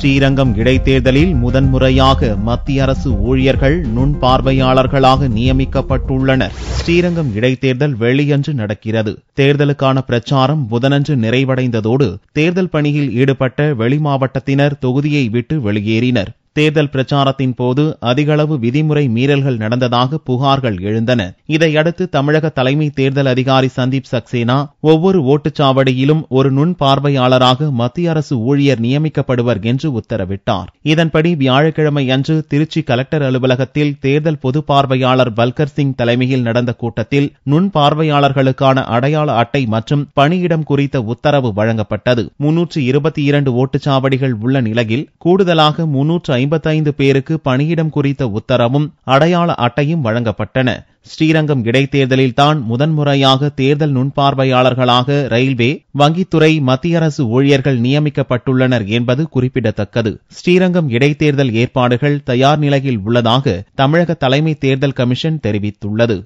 ஸ்ரீரங்கம் இடைத்தேர்தலில் முதன்முறையாக மத்திய அரசு ஊழியர்கள் நுண்பார்வையாளர்களாக நியமிக்கப்பட்டுள்ளனர். ஸ்ரீரங்கம் இடைத்தேர்தல் வெள்ளியன்று நடக்கிறது. தேர்தலுக்கான பிரச்சாரம் புதனன்று நிறைவடைந்ததோடு தேர்தல் பணியில் ஈடுபட்ட வெளிமாவட்டத்தினர் தொகுதியை விட்டு வெளியேறினர். தேர்தல் பிரச்சாரத்தின் போது அதிகளவு விதிமுறை மீறல்கள் நடந்ததாக புகார்கள் எழுந்தன. இதையடுத்து தமிழக தலைமை தேர்தல் அதிகாரி சந்தீப் சக்சேனா ஒவ்வொரு ஓட்டுச்சாவடியிலும் ஒரு நுண் பார்வையாளராக மத்திய அரசு ஊழியர் நியமிக்கப்படுவர் என்று உத்தரவிட்டார். இதன்படி வியாழக்கிழமை அன்று திருச்சி கலெக்டர் அலுவலகத்தில் தேர்தல் பொது பார்வையாளர் பல்கர் சிங் தலைமையில் நடந்த கூட்டத்தில் நுண் பார்வையாளர்களுக்கான அடையாள அட்டை மற்றும் பணியிடம் குறித்த உத்தரவு வழங்கப்பட்டது. 322 ஓட்டுச்சாவடிகள் உள்ள நிலையில் கூடுதலாக 355 பேருக்கு பணியிடம் குறித்த உத்தரவும் அடையாள அட்டையும் வழங்கப்பட்டன. ஸ்ரீரங்கம் இடைத்தேர்தலில்தான் முதன்முறையாக தேர்தல் நுண்பார்வையாளர்களாக ரயில்வே, வங்கித்துறை, மத்திய அரசு ஊழியர்கள் நியமிக்கப்பட்டுள்ளனர் என்பது குறிப்பிடத்தக்கது. ஸ்ரீரங்கம் இடைத்தேர்தல் ஏற்பாடுகள் தயார் நிலையில் உள்ளதாக தமிழக தலைமை தேர்தல் கமிஷன் தெரிவித்துள்ளது.